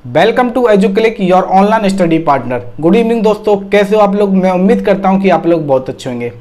Welcome to Educlick your online study partner. Good evening दोस्तों, कैसे हो आप लोग। मैं उम्मीद करता हूं कि आप लोग बहुत अच्छे होंगे।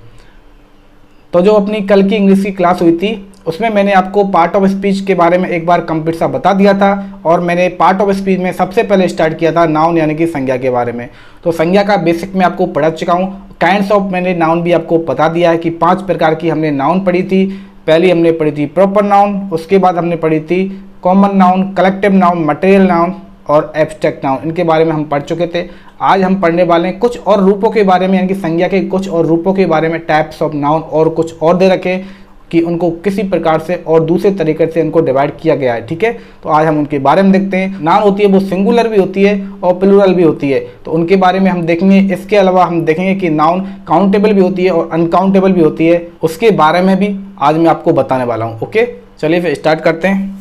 तो जो अपनी कल की इंग्लिश की क्लास हुई थी उसमें मैंने आपको पार्ट ऑफ स्पीच के बारे में एक बार कंप्लीट सा बता दिया था और मैंने पार्ट ऑफ स्पीच में सबसे पहले स्टार्ट किया था नाउन यानी कि संज्ञा के बारे में। तो संज्ञा का बेसिक मैं आपको पढ़ा चुका हूँ। काइंड्स ऑफ मैंने नाउन भी आपको बता दिया है कि 5 प्रकार की हमने नाउन पढ़ी थी। पहली हमने पढ़ी थी प्रॉपर नाउन, उसके बाद हमने पढ़ी थी common noun, collective noun, material noun और एब्स्ट्रैक्ट नाउन। इनके बारे में हम पढ़ चुके थे। आज हम पढ़ने वाले हैं कुछ और रूपों के बारे में, यानी कि संज्ञा के कुछ और रूपों के बारे में, टाइप्स ऑफ नाउन, और कुछ और दे रखे कि उनको किसी प्रकार से और दूसरे तरीके से इनको डिवाइड किया गया है। ठीक है, तो आज हम उनके बारे में देखते हैं। नाउन होती है वो सिंगुलर भी होती है और प्लूरल भी होती है, तो उनके बारे में हम देखेंगे। इसके अलावा हम देखेंगे कि नाउन काउंटेबल भी होती है और अनकाउंटेबल भी होती है, उसके बारे में भी आज मैं आपको बताने वाला हूँ। ओके, चलिए फिर स्टार्ट करते हैं।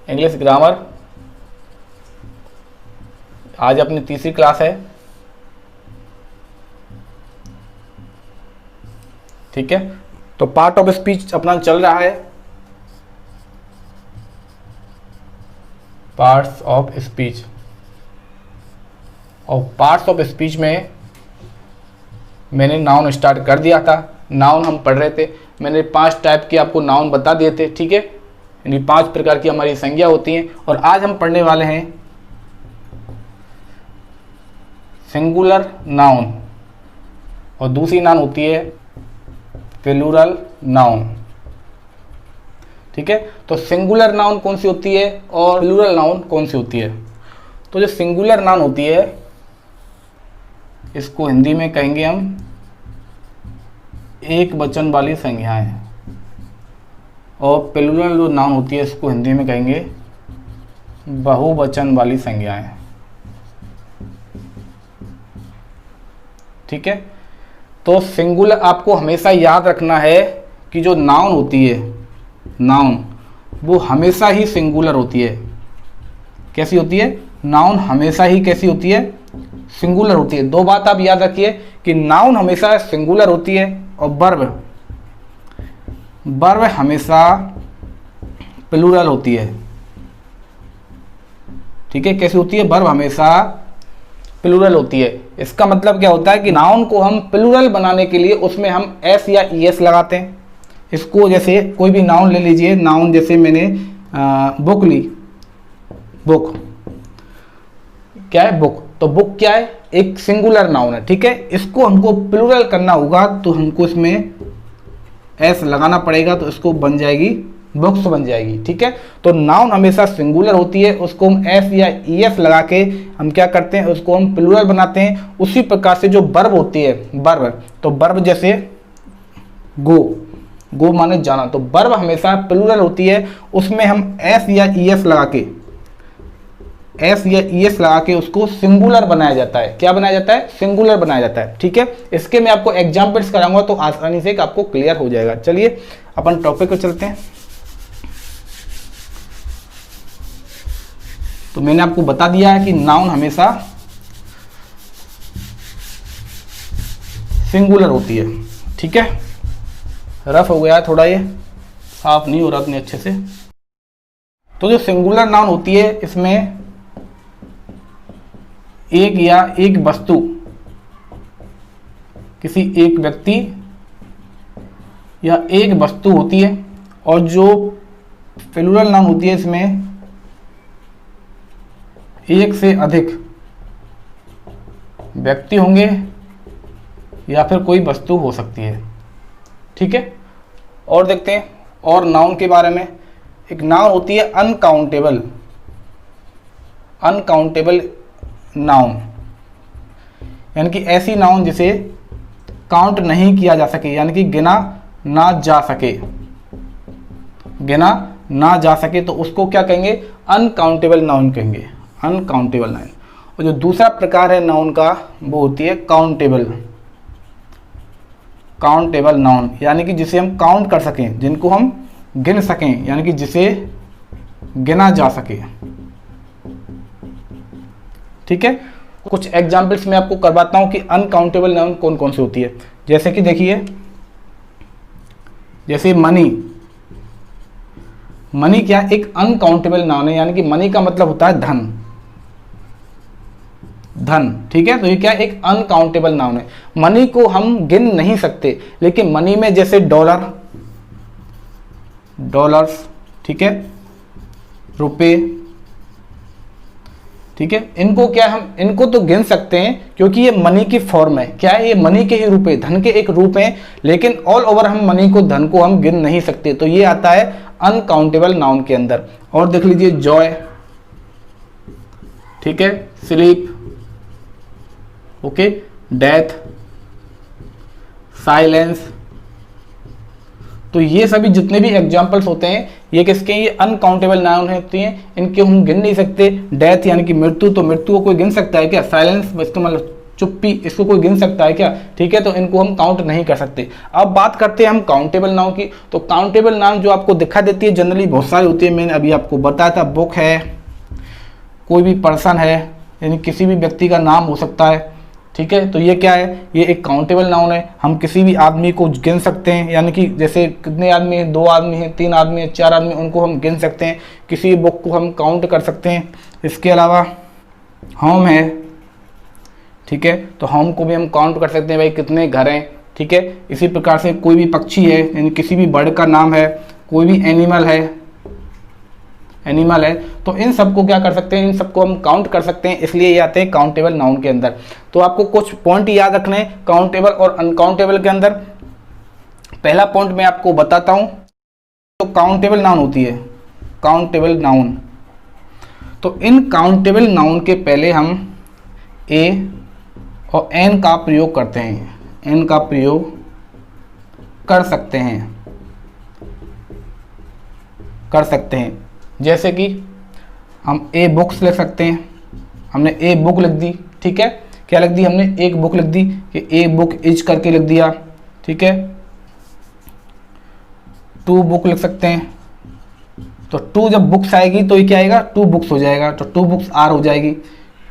इंग्लिश ग्रामर आज अपनी तीसरी क्लास है। ठीक है, तो पार्ट ऑफ स्पीच अपना चल रहा है। पार्ट्स ऑफ स्पीच, और पार्ट्स ऑफ स्पीच में मैंने नाउन स्टार्ट कर दिया था। नाउन हम पढ़ रहे थे। मैंने 5 टाइप के आपको नाउन बता दिए थे। ठीक है, यानी 5 प्रकार की हमारी संज्ञा होती हैं। और आज हम पढ़ने वाले हैं सिंगुलर नाउन, और दूसरी नाउन होती है प्लूरल नाउन। ठीक है, तो सिंगुलर नाउन कौन सी होती है और प्लूरल नाउन कौन सी होती है। तो जो सिंगुलर नाउन होती है इसको हिंदी में कहेंगे हम एक वचन वाली संज्ञाएं, और प्लूरल जो नाउन होती है इसको हिंदी में कहेंगे बहुवचन वाली संज्ञाएं। ठीक है, तो सिंगुलर आपको हमेशा याद रखना है कि जो नाउन होती है, नाउन वो हमेशा ही सिंगुलर होती है। कैसी होती है? नाउन हमेशा ही कैसी होती है? सिंगुलर होती है। 2 बात आप याद रखिए कि नाउन हमेशा सिंगुलर होती है और वर्ब हमेशा प्लूरल होती है। ठीक है, कैसी होती है? वर्ब हमेशा प्लूरल होती है। इसका मतलब क्या होता है कि नाउन को हम प्लूरल बनाने के लिए उसमें हम एस या ईएस लगाते हैं। इसको जैसे कोई भी नाउन ले लीजिए, नाउन जैसे मैंने बुक ली, बुक क्या है? बुक। तो बुक क्या है? एक सिंगुलर नाउन है। ठीक है, इसको हमको प्लूरल करना होगा तो हमको इसमें एस लगाना पड़ेगा, तो इसको बन जाएगी बुक्स बन जाएगी। ठीक है, तो नाउन हमेशा सिंगुलर होती है, उसको हम एस या ईएस लगा के हम क्या करते हैं, उसको हम प्लूरल बनाते हैं। उसी प्रकार से जो वर्ब होती है, वर्ब, तो वर्ब जैसे गो, गो माने जाना, तो वर्ब हमेशा प्लूरल होती है। उसमें हम एस या ईएस लगा के, एस या ईएस लगा के उसको सिंगुलर बनाया जाता है। क्या बनाया जाता है? सिंगुलर बनाया जाता है। ठीक है, इसके मैं आपको एग्जाम्पल्स कराऊंगा तो आसानी से आपको क्लियर हो जाएगा। चलिए अपन टॉपिक पे चलते हैं। तो मैंने आपको बता दिया है कि नाउन हमेशा सिंगुलर होती है। ठीक है, रफ हो गया थोड़ा, ये साफ नहीं हो रहा इतने अच्छे से। तो जो सिंगुलर नाउन होती है इसमें एक या एक वस्तु, किसी एक व्यक्ति या एक वस्तु होती है, और जो प्लूरल नाउन होती है इसमें एक से अधिक व्यक्ति होंगे या फिर कोई वस्तु हो सकती है। ठीक है, और देखते हैं और नाउन के बारे में। एक नाउन होती है अनकाउंटेबल, अनकाउंटेबल नाउन, यानी कि ऐसी नाउन जिसे काउंट नहीं किया जा सके, यानी कि गिना ना जा सके, गिना ना जा सके, तो उसको क्या कहेंगे? अनकाउंटेबल नाउन कहेंगे, अनकाउंटेबल नाउन। और जो दूसरा प्रकार है नाउन का वो होती है काउंटेबल, काउंटेबल नाउन, यानी कि जिसे हम काउंट कर सकें, जिनको हम गिन सकें, यानी कि जिसे गिना जा सके। ठीक है, कुछ एग्जाम्पल्स मैं आपको करवाता हूं कि अनकाउंटेबल नाउन कौन कौन सी होती है। जैसे कि देखिए, जैसे मनी, मनी क्या है, एक अनकाउंटेबल नाउन है, यानी कि मनी का मतलब होता है धन, धन, ठीक है। तो ये क्या है, एक अनकाउंटेबल नाउन है। मनी को हम गिन नहीं सकते, लेकिन मनी में जैसे डॉलर, डॉलर्स, ठीक है, रुपए, ठीक है, इनको क्या हम इनको तो गिन सकते हैं क्योंकि ये मनी की फॉर्म है। क्या है, ये मनी के ही रूप है, धन के एक रूप हैं, लेकिन ऑल ओवर हम मनी को, धन को हम गिन नहीं सकते। तो ये आता है अनकाउंटेबल नाउन के अंदर। और देख लीजिए जॉय, ठीक है, स्लीप, ओके, डेथ, साइलेंस। तो ये सभी जितने भी एग्जाम्पल्स होते हैं ये किसके, ये अनकाउंटेबल नाउन होती हैं, इनके हम गिन नहीं सकते। डेथ यानी कि मृत्यु, तो मृत्यु को कोई गिन सकता है क्या? साइलेंस इसका मतलब चुप्पी, इसको कोई गिन सकता है क्या? ठीक है, तो इनको हम काउंट नहीं कर सकते। अब बात करते हैं हम काउंटेबल नाउन की। तो काउंटेबल नाउन जो आपको दिखा देती है जनरली बहुत सारी होती है, मैंने अभी आपको बताया था। बुक है, कोई भी पर्सन है, यानी किसी भी व्यक्ति का नाम हो सकता है, ठीक है। तो ये क्या है, ये एक काउंटेबल नाउन है। हम किसी भी आदमी को गिन सकते हैं, यानी कि जैसे कितने आदमी हैं, 2 आदमी हैं, 3 आदमी हैं, 4 आदमी, उनको हम गिन सकते हैं। किसी बुक को हम काउंट कर सकते हैं। इसके अलावा होम है, ठीक है, तो होम को भी हम काउंट कर सकते हैं, भाई कितने घर हैं, ठीक है। इसी प्रकार से कोई भी पक्षी है, यानी किसी भी बर्ड का नाम है, कोई भी एनिमल है, तो इन सबको क्या कर सकते हैं, इन सबको हम काउंट कर सकते हैं, इसलिए ये आते हैं काउंटेबल नाउन के अंदर। तो आपको कुछ पॉइंट याद रखने हैं काउंटेबल और अनकाउंटेबल के अंदर। पहला पॉइंट मैं आपको बताता हूं। तो काउंटेबल नाउन होती है, काउंटेबल नाउन, तो इन काउंटेबल नाउन के पहले हम ए और एन का प्रयोग करते हैं, एन का प्रयोग कर सकते हैं। जैसे कि हम ए बुक्स लिख सकते हैं, हमने ए बुक लिख दी, ठीक है। क्या लिख दी हमने, एक बुक लिख दी, कि ए बुक इज करके लिख दिया, ठीक है। 2 बुक लिख सकते हैं, तो 2 जब बुक्स आएगी तो ये क्या आएगा, 2 बुक्स हो जाएगा, तो 2 बुक्स आर हो जाएगी।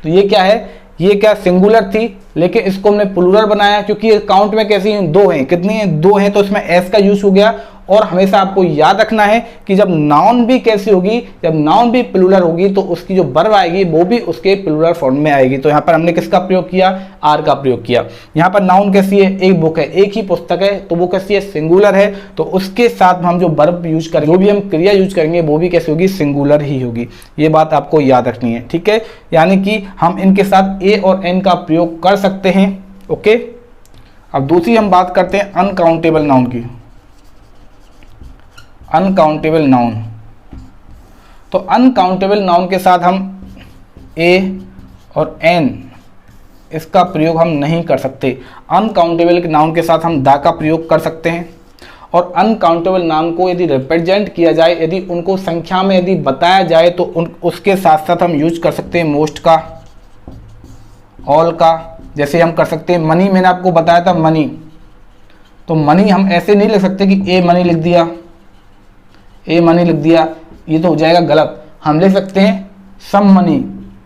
तो ये क्या है, ये क्या सिंगुलर थी, लेकिन इसको हमने प्लूरल बनाया क्योंकि ये काउंट में कैसी हैं, 2 हैं, कितनी हैं, 2 हैं, तो इसमें एस का यूज हो गया। और हमेशा आपको याद रखना है कि जब नाउन भी कैसी होगी, जब नाउन भी प्लूरल होगी तो उसकी जो वर्ब आएगी वो भी उसके प्लूरल फॉर्म में आएगी। तो यहाँ पर हमने किसका प्रयोग किया, आर का प्रयोग किया। यहाँ पर नाउन कैसी है, एक बुक है, एक ही पुस्तक है, तो वो कैसी है, सिंगुलर है, तो उसके साथ हम जो वर्ब यूज करेंगे, जो भी हम क्रिया यूज करेंगे वो भी कैसी होगी, सिंगुलर ही होगी। ये बात आपको याद रखनी है, ठीक है। यानी कि हम इनके साथ ए और एन का प्रयोग कर सकते हैं, ओके। अब दूसरी हम बात करते हैं अनकाउंटेबल नाउन की। अनकाउंटेबल नाउन, तो अनकाउंटेबल नाउन के साथ हम ए और एन इसका प्रयोग हम नहीं कर सकते। अनकाउंटेबल नाउन के साथ हम दा का प्रयोग कर सकते हैं। और अनकाउंटेबल नाउन को यदि रिप्रेजेंट किया जाए, यदि उनको संख्या में यदि बताया जाए, तो उसके साथ साथ हम यूज कर सकते हैं मोस्ट का, ऑल का। जैसे हम कर सकते हैं मनी, मैंने आपको बताया था मनी, तो मनी हम ऐसे नहीं लिख सकते कि ए मनी लिख दिया, ए मनी लिख दिया, ये तो हो जाएगा गलत। हम लिख सकते हैं सम मनी,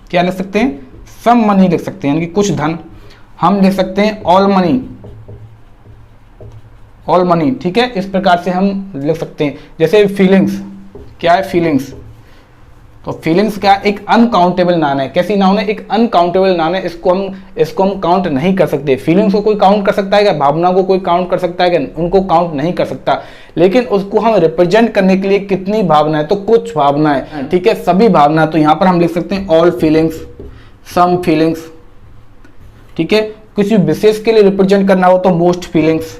क्या लिख सकते हैं, सम मनी लिख सकते हैं, यानी कि कुछ धन। हम लिख सकते हैं ऑल मनी, ऑल मनी, ठीक है। इस प्रकार से हम लिख सकते हैं। जैसे फीलिंग्स, क्या है फीलिंग्स, तो फीलिंग्स क्या, एक अनकाउंटेबल नाउन है। कैसी नाउन है, एक अनकाउंटेबल नाउन है। इसको हम काउंट नहीं कर सकते। फीलिंग्स को कोई काउंट कर सकता है क्या, भावना को कोई काउंट कर सकता है क्या, उनको काउंट नहीं कर सकता। लेकिन उसको हम रिप्रेजेंट करने के लिए कितनी भावना है, तो कुछ भावना है, ठीक है, सभी भावना। तो यहाँ पर हम लिख सकते हैं ऑल फीलिंग्स, सम फीलिंग्स, ठीक है। किसी विशेष के लिए रिप्रेजेंट करना हो तो मोस्ट फीलिंग्स,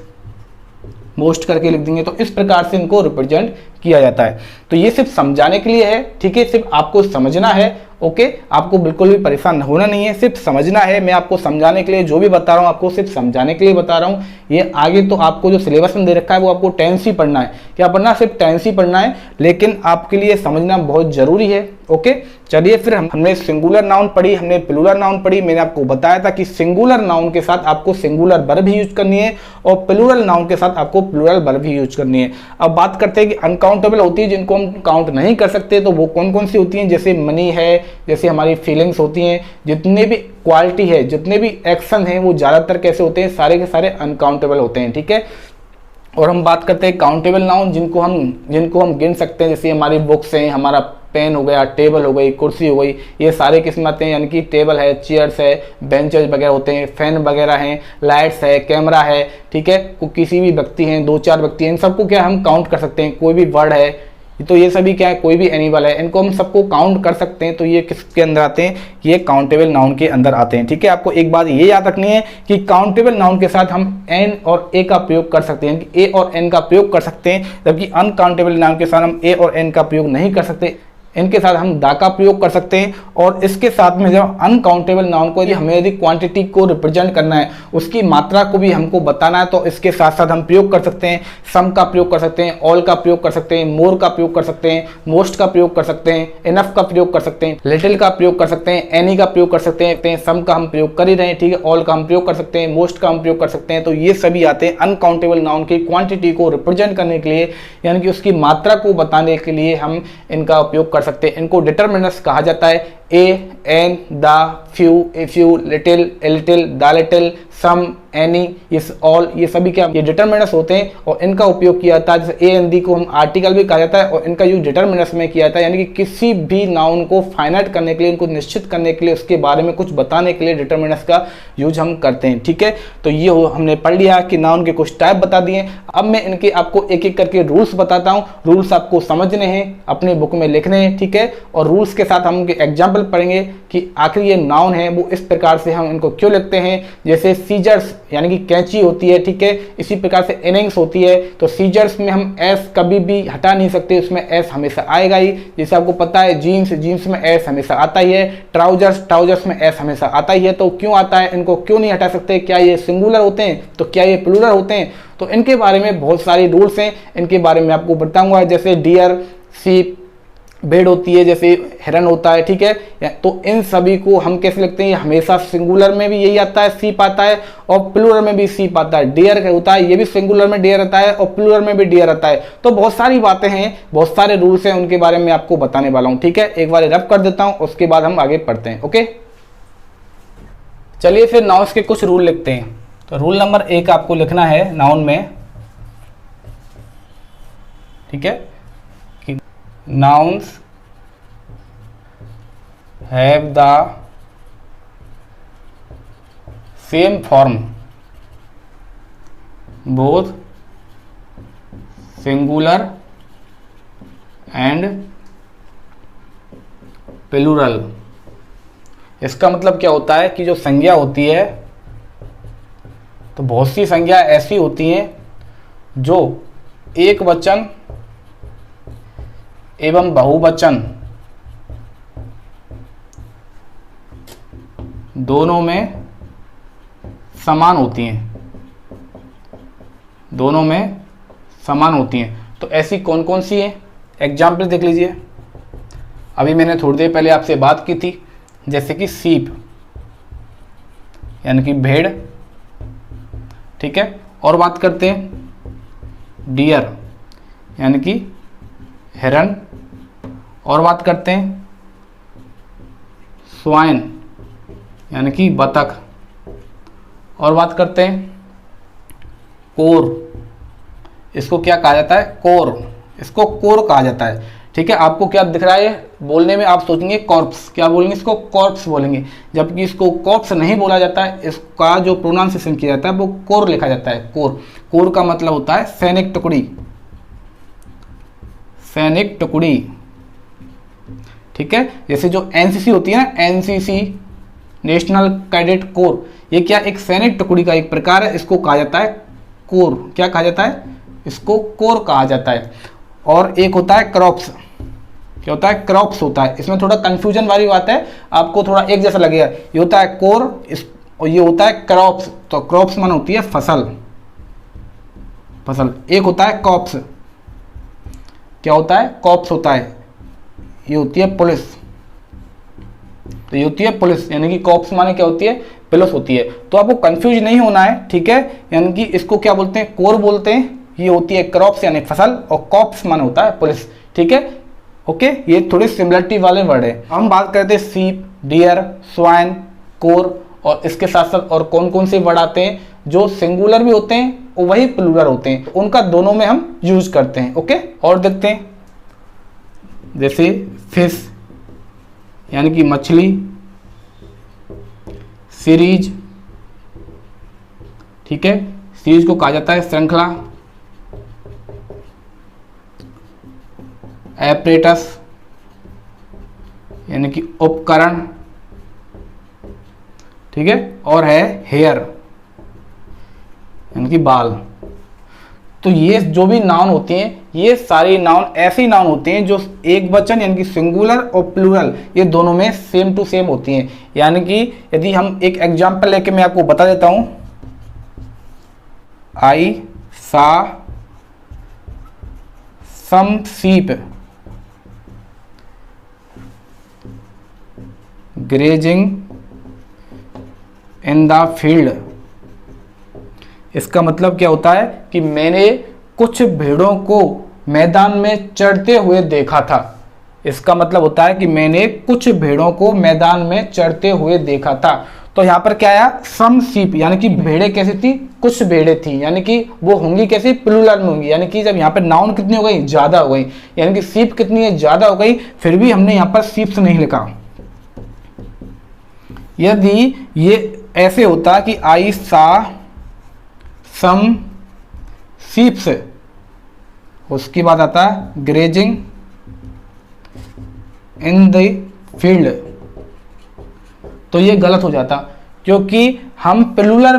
मोस्ट करके लिख देंगे। तो इस प्रकार से इनको रिप्रेजेंट किया जाता है। तो ये सिर्फ समझाने के लिए है, ठीक है, सिर्फ आपको समझना है, ओके। आपको बिल्कुल भी परेशान होना नहीं है, सिर्फ समझना है। मैं आपको समझाने के लिए जो भी बता रहा हूँ, आपको सिर्फ समझाने के लिए बता रहा हूँ। ये आगे तो आपको जो सिलेबस में दे रखा है वो आपको टेंस ही पढ़ना है। क्या पढ़ना, सिर्फ टेंस ही पढ़ना है, लेकिन आपके लिए समझना बहुत जरूरी है, ओके। चलिए फिर हमने सिंगुलर नाउन पढ़ी, हमने प्लूरल नाउन पढ़ी। मैंने आपको बताया था कि सिंगुलर नाउन के साथ आपको सिंगुलर वर्ब भी यूज करनी है और प्लूरल नाउन के साथ आपको प्लूरल वर्ब भी यूज करनी है। अब बात करते हैं कि अनकाउंटेबल होती है जिनको हम काउंट नहीं कर सकते, तो वो कौन कौन सी होती हैं। जैसे मनी है, जैसे हमारी फीलिंग्स होती हैं, जितने भी क्वालिटी है, जितने भी एक्शन हैं, वो ज़्यादातर कैसे होते हैं, सारे के सारे अनकाउंटेबल होते हैं, ठीक है। और हम बात करते हैं काउंटेबल नाउन, जिनको हम गिन सकते हैं, जैसे हमारी बुक्स हैं, हमारा पेन हो गया, टेबल हो गई, कुर्सी हो गई, ये सारे किस्म आते हैं। यानी कि टेबल है, चेयर्स है, बेंचेज वगैरह होते हैं, फैन वगैरह हैं, लाइट्स है, कैमरा है, ठीक है, किसी भी व्यक्ति हैं, 2-4 व्यक्ति हैं, इन सबको क्या हम काउंट कर सकते हैं। कोई भी वर्ड है तो ये सभी क्या है, कोई भी एनिमल है, इनको हम सबको काउंट कर सकते हैं। तो ये किसके अंदर आते हैं, ये काउंटेबल नाउन के अंदर आते हैं। ठीक है, आपको एक बात ये याद रखनी है कि काउंटेबल नाउन के साथ हम एन और ए का प्रयोग कर सकते हैं, ए और एन का प्रयोग कर सकते हैं, जबकि अनकाउंटेबल नाउन के साथ हम ए और एन का प्रयोग नहीं कर सकते। इनके साथ हम दा का प्रयोग कर सकते हैं। और इसके साथ में जब अनकाउंटेबल नाउन को हमें यदि क्वांटिटी को रिप्रेजेंट करना है, उसकी मात्रा को भी हमको बताना है, तो इसके साथ साथ हम प्रयोग कर सकते हैं। सम का प्रयोग कर सकते हैं, ऑल का प्रयोग कर सकते हैं, मोर का प्रयोग कर सकते हैं, मोस्ट का प्रयोग कर सकते हैं, इनफ का प्रयोग कर सकते हैं, लिटिल का प्रयोग कर सकते हैं, एनी का प्रयोग कर सकते हैं, सम का हम प्रयोग कर ही रहे हैं, ठीक है, ऑल का हम प्रयोग कर सकते हैं, मोस्ट का हम प्रयोग कर सकते हैं। तो ये सभी आते हैं अनकाउंटेबल नाउन की क्वांटिटी को रिप्रेजेंट करने के लिए, यानी कि उसकी मात्रा को बताने के लिए हम इनका उपयोग कर सकते हैं। इनको डिटरमिनर्स कहा जाता है। A, an, the, few, a few, little, a little, the little, some, any, ये ऑल, ये सभी क्या, ये डिटरमिनर्स होते हैं और इनका उपयोग किया जाता है। जैसे ए एन दी को हम आर्टिकल भी कहा जाता है और इनका यूज डिटरमिनर्स में किया जाता है, यानी कि किसी भी नाउन को फाइनाइट करने के लिए, इनको निश्चित करने के लिए, उसके बारे में कुछ बताने के लिए डिटरमिनर्स का यूज हम करते हैं। ठीक है, तो ये हमने पढ़ लिया कि नाउन के कुछ टाइप बता दिए। अब मैं इनके आपको एक एक करके रूल्स बताता हूँ। रूल्स आपको समझने हैं, अपने बुक में लिखने हैं, ठीक है, और रूल्स के साथ हम एग्जाम्पल पढ़ेंगे कि आखिर ये नाउन है वो इस प्रकार से हम इनको क्यों लिखते हैं। जैसे सीजर्स यानी कि कैंची होती है, ठीक है, इसी प्रकार से इनिंग्स होती है। तो सीजर्स में हम एस कभी भी हटा नहीं सकते, उसमें एस हमेशा आएगा ही। जैसे आपको पता है जीन्स में एस हमेशा आता ही है, ट्राउजर्स में एस हमेशा आता ही है। तो क्यों आता है, इनको क्यों नहीं हटा सकते, क्या ये सिंगुलर होते हैं, तो क्या ये प्लूरल होते हैं। तो इनके बारे में बहुत सारे रूल्स हैं, इनके बारे में आपको बताऊंगा। जैसे डियर, सीप, भेड़ होती है, जैसे हिरन होता है, ठीक है, तो इन सभी को हम कैसे लिखते हैं, हमेशा सिंगुलर में भी यही आता है, सीप आता है, और प्लूरल में भी सीप आता है। डियर होता है, ये भी सिंगुलर में डियर आता है और प्लूरल में भी डियर आता है। तो बहुत सारी बातें हैं, बहुत सारे रूल्स हैं, उनके बारे में आपको बताने वाला हूं। ठीक है, एक बार रब कर देता हूं, उसके बाद हम आगे पढ़ते हैं। ओके, चलिए फिर नाउन्स के कुछ रूल लिखते हैं। तो रूल नंबर 1 आपको लिखना है नाउन में, ठीक है, nouns have the same form both singular and plural। इसका मतलब क्या होता है कि जो संज्ञा होती है, तो बहुत सी संज्ञा ऐसी होती हैं जो एक वचन एवं बहुवचन दोनों में समान होती हैं, दोनों में समान होती हैं। तो ऐसी कौन कौन सी हैं, एग्जाम्पल देख लीजिए। अभी मैंने थोड़ी देर पहले आपसे बात की थी, जैसे कि सीप यानी कि भेड़, ठीक है, और बात करते हैं डियर यानी कि हिरन, और बात करते हैं स्वाइन यानी कि बतख, और बात करते हैं कोर, इसको क्या कहा जाता है, कोर, इसको कोर कहा जाता है। ठीक है, आपको क्या दिख रहा है, बोलने में आप सोचेंगे कॉर्प्स, क्या बोलेंगे, इसको कॉर्प्स बोलेंगे, जबकि इसको कॉर्प्स नहीं बोला जाता है। इसका जो प्रोनाउंसिएशन किया जाता है वो कोर लिखा जाता है। कोर, कोर का मतलब होता है सैनिक टुकड़ी, सैनिक टुकड़ी, ठीक है। जैसे जो एनसीसी होती है ना, एनसीसी नेशनल कैडेट कोर, ये क्या एक सैनिक टुकड़ी का एक प्रकार है, इसको कहा जाता है कोर। क्या कहा जाता है, इसको कोर कहा जाता है। और एक होता है क्रॉप्स, क्या होता है, क्रॉप्स होता है। इसमें थोड़ा कंफ्यूजन वाली बात है, आपको थोड़ा एक जैसा लगेगा। ये होता है कोर, और ये होता है क्रॉप्स। तो क्रॉप्स मान होती है फसल, फसल। एक होता है कॉप्स, क्या होता है, कॉप्स होता है, ये होती है पुलिस। तो ये होती है पुलिस, यानी कि कॉप्स माने क्या होती है, पुलिस होती है। तो आपको कंफ्यूज नहीं होना है, ठीक है, यानी कि इसको क्या बोलते हैं, कोर बोलते हैं। ये होती है क्रॉप्स यानी फसल, और कॉप्स माने होता है पुलिस, ठीक है। ओके, ये थोड़ी सिमिलरिटी वाले वर्ड है। हम बात करते हैं सीप, डियर, स्वाइन, कोर, और इसके साथ साथ और कौन कौन से वर्ड आते हैं जो सिंगुलर भी होते हैं वही प्लूरल होते हैं, उनका दोनों में हम यूज करते हैं। ओके, और देखते हैं, जैसे फिश यानी कि मछली, सीरीज, ठीक है, सीरीज को कहा जाता है श्रृंखला, एपरेटस यानी कि उपकरण, ठीक है, और है हेयर यानी कि बाल। तो ये जो भी नाउन होते हैं, ये सारे नाउन ऐसे नाउन होते हैं जो एक वचन यानी कि सिंगुलर और प्लूरल ये दोनों में सेम टू सेम होती हैं। यानी कि यदि हम एक एग्जांपल लेके मैं आपको बता देता हूं, I saw some sheep grazing in the field. इसका मतलब क्या होता है कि मैंने कुछ भेड़ों को मैदान में चरते हुए देखा था। इसका मतलब होता है कि मैंने कुछ भेड़ों को मैदान में चरते हुए देखा था। तो यहाँ पर क्या आया, सम शीप, यानी कि भेड़ें कैसी थी, कुछ भेड़ें थी, यानी कि वो होंगी कैसी, प्लूरल में होंगी। यानी कि जब यहाँ पर नाउन कितनी हो गई, ज्यादा हो गई, यानी कि शीप कितनी है, ज्यादा हो गई, फिर भी हमने यहाँ पर शीप्स नहीं लिखा। यदि ये ऐसे होता कि आई सा सम शीप्स, उसके बाद आता है ग्रेजिंग इन द फील्ड, तो ये गलत हो जाता, क्योंकि हम प्लूरल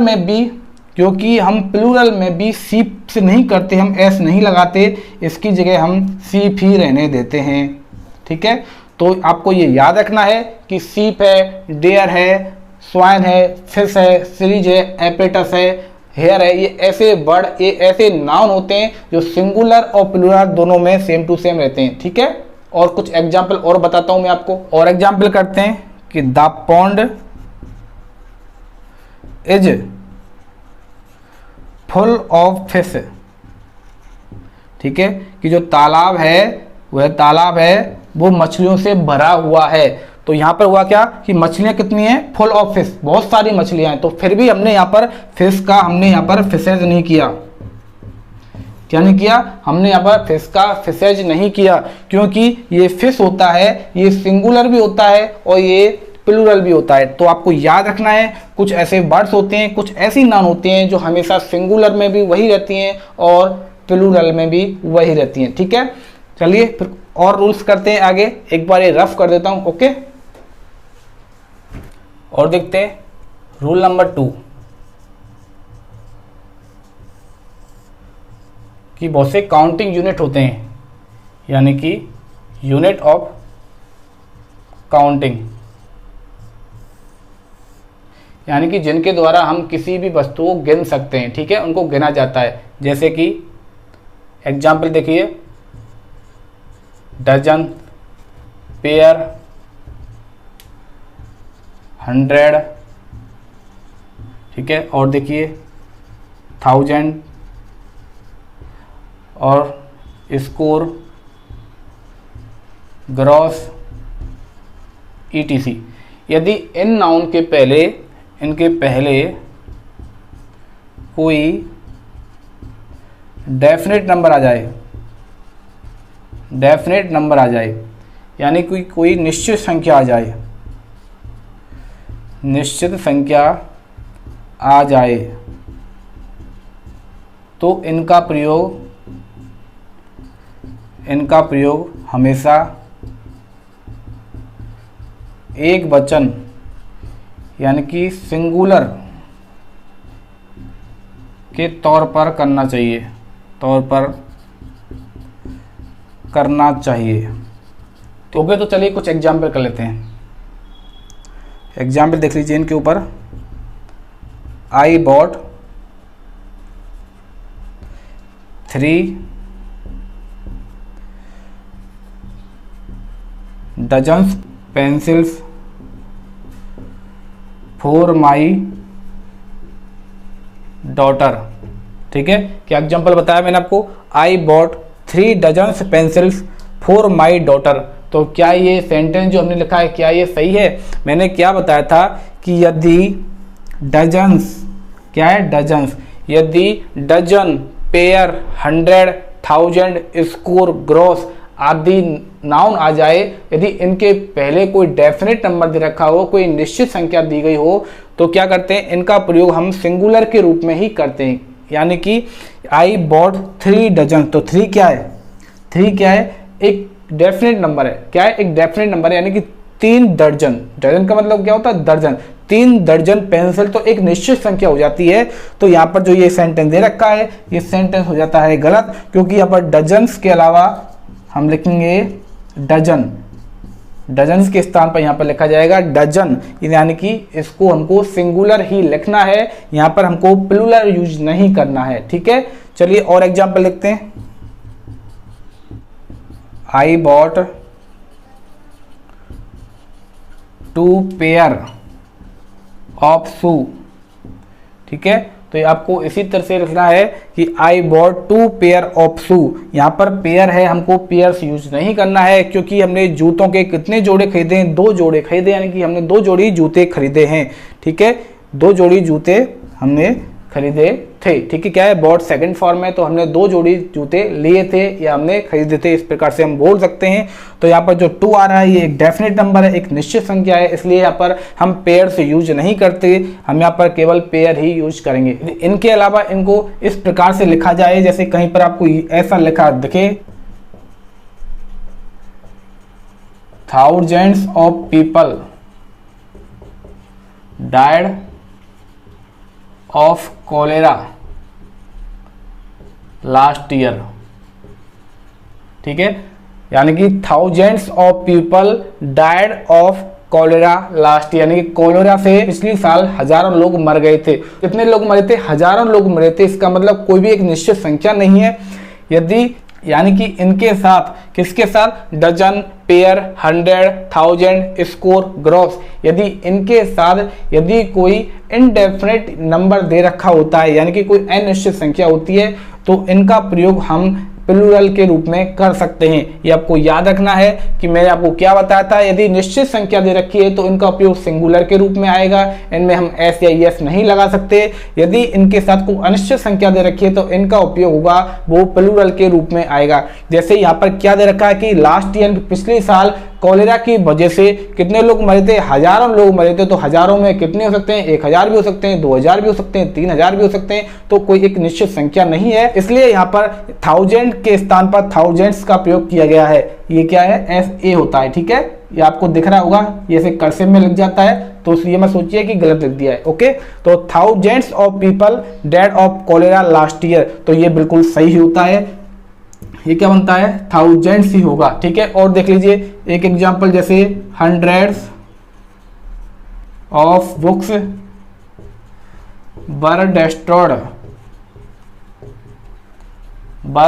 में भी शीप से नहीं करते, हम एस नहीं लगाते, इसकी जगह हम शीप ही रहने देते हैं। ठीक है, तो आपको ये याद रखना है कि शीप है, डेयर है, स्वाइन है, फिश है, सीरीज है, एपरेटस है, हेयर है, ये ऐसे वर्ड, ये ऐसे नाउन होते हैं जो सिंगुलर और प्लूरल दोनों में सेम टू सेम रहते हैं। ठीक है, और कुछ एग्जाम्पल और बताता हूं मैं आपको, और एग्जाम्पल करते हैं कि the pond is full of fish. ठीक है, कि जो तालाब है वह तालाब है वो मछलियों से भरा हुआ है। तो यहाँ पर हुआ क्या कि मछलियाँ कितनी हैं, फुल ऑफ फिश, बहुत सारी मछलियाँ हैं। तो फिर भी हमने यहाँ पर फिश का, हमने यहाँ पर फिशेज नहीं किया। क्या नहीं किया, हमने यहाँ पर फिश का फिशेज नहीं किया, क्योंकि ये फिश होता है, ये सिंगुलर भी होता है और ये प्लूरल भी होता है। तो आपको याद रखना है, कुछ ऐसे वर्ड्स होते हैं, कुछ ऐसी नाउन होते हैं जो हमेशा सिंगुलर में भी वही रहती हैं और प्लूरल में भी वही रहती हैं। ठीक है, चलिए फिर और रूल्स करते हैं आगे, एक बार ये रफ कर देता हूं। ओके, और देखते हैं रूल नंबर 2 कि बहुत से काउंटिंग यूनिट होते हैं, यानी कि यूनिट ऑफ काउंटिंग, यानी कि जिनके द्वारा हम किसी भी वस्तु को गिन सकते हैं। ठीक है, उनको गिना जाता है। जैसे कि एग्जाम्पल देखिए, डजन, पेयर, 100, ठीक है, और देखिए 1000 और स्कोर, ग्रॉस, ETC। यदि इन नाउन के पहले, इनके पहले कोई डेफिनेट नंबर आ जाए, डेफिनेट नंबर आ जाए, यानी कोई निश्चित संख्या आ जाए, निश्चित संख्या आ जाए, तो इनका प्रयोग हमेशा एक वचन यानी कि सिंगुलर के तौर पर करना चाहिए, तो चलिए कुछ एग्जाम्पल कर लेते हैं। एग्जाम्पल देख लीजिए इनके ऊपर। I bought 3 dozens pencils for my daughter. ठीक है, क्या एग्जाम्पल बताया मैंने आपको, I bought 3 dozens pencils for my daughter. तो क्या ये सेंटेंस जो हमने लिखा है, क्या ये सही है? मैंने क्या बताया था कि यदि डजन्स, क्या है डजन्स, यदि डजन, पेयर, 100, 1000, स्कोर, ग्रॉस आदि नाउन आ जाए, यदि इनके पहले कोई डेफिनेट नंबर दे रखा हो, कोई निश्चित संख्या दी गई हो, तो क्या करते हैं, इनका प्रयोग हम सिंगुलर के रूप में ही करते हैं। यानी कि आई बॉट 3 डजन, तो 3 क्या है, 3 क्या है, एक डेफिनेट नंबर है। क्या है, एक डेफिनेट नंबर है, यानी कि 3 दर्जन, दर्जन का मतलब क्या होता है, दर्जन, 3 दर्जन पेंसिल, तो एक निश्चित संख्या हो जाती है। तो यहाँ पर जो ये सेंटेंस दे रखा है, ये सेंटेंस हो जाता है गलत, क्योंकि यहाँ पर डजन्स के अलावा हम लिखेंगे डजन, डजन्स के स्थान पर यहाँ पर लिखा जाएगा डजन, यानी कि इसको हमको सिंगुलर ही लिखना है, यहाँ पर हमको प्लूरल यूज नहीं करना है। ठीक है, चलिए और एग्जाम्पल लिखते हैं। आई बॉट 2 पेयर ऑफ शू। ठीक है, तो ये आपको इसी तरह से लिखना है कि आई बॉट 2 पेयर ऑफ शू। यहाँ पर पेयर है, हमको पेयर्स यूज नहीं करना है, क्योंकि हमने जूतों के कितने जोड़े खरीदे हैं, 2 जोड़े खरीदे, यानी कि हमने 2 जोड़ी जूते खरीदे हैं। ठीक है, 2 जोड़ी जूते हमने खरीदे थे। ठीक है, क्या है, बॉट सेकंड फॉर्म है, तो हमने 2 जोड़ी जूते लिए थे या हमने खरीदे थे, इस प्रकार से हम बोल सकते हैं। तो यहाँ पर जो 2 आ रहा है, ये एक डेफिनेट नंबर है, एक निश्चित संख्या है, इसलिए यहाँ पर हम पेयर से यूज नहीं करते, हम यहाँ पर केवल पेयर ही यूज करेंगे। इनके अलावा इनको इस प्रकार से लिखा जाए, जैसे कहीं पर आपको ऐसा लिखा दिखे, thousands of people died of cholera last year. ठीक है, यानी कि thousands of people died of cholera last, यानी कि कॉलेरा से पिछले साल हजारों लोग मर गए थे। कितने लोग मरे थे, हजारों लोग मरे थे। इसका मतलब कोई भी एक निश्चित संख्या नहीं है। यदि यानी कि इनके साथ, किसके साथ, डजन, पेयर, 100, 1000, स्कोर, ग्रॉस, यदि इनके साथ यदि कोई इनडेफिनेट नंबर दे रखा होता है, यानी कि कोई अनिश्चित संख्या होती है, तो इनका प्रयोग हम प्लूरल के रूप में कर सकते हैं। ये आपको याद रखना है कि मैंने आपको क्या बताया था, यदि निश्चित संख्या दे रखी है तो इनका उपयोग सिंगुलर के रूप में आएगा, इनमें हम एस या एस नहीं लगा सकते। यदि इनके साथ कोई अनिश्चित संख्या दे रखी है तो इनका उपयोग होगा वो प्लूरल के रूप में आएगा। जैसे यहाँ पर क्या दे रखा है कि लास्ट ईयर, पिछले साल कॉलेरा की वजह से कितने लोग मरे थे, हजारों लोग मरे थे। तो हजारों में कितने हो सकते हैं, 1000 भी हो सकते हैं, 2000 भी हो सकते हैं, 3000 भी हो सकते हैं। तो कोई एक निश्चित संख्या नहीं है, इसलिए यहाँ पर 1000 के स्थान पर थाउजेंड्स का प्रयोग किया गया है। ये क्या है, एस ए होता है। ठीक है, ये आपको दिख रहा होगा, ये ऐसे कर्सिव में लग जाता है, तो इसलिए मैं सोचिए कि गलत लिख दिया है। ओके, तो thousands of people dead of cholera last year, तो ये बिल्कुल सही होता है। ये क्या बनता है, थाउजेंड्स ही होगा। ठीक है, और देख लीजिए एक एग्जांपल, जैसे hundreds of books were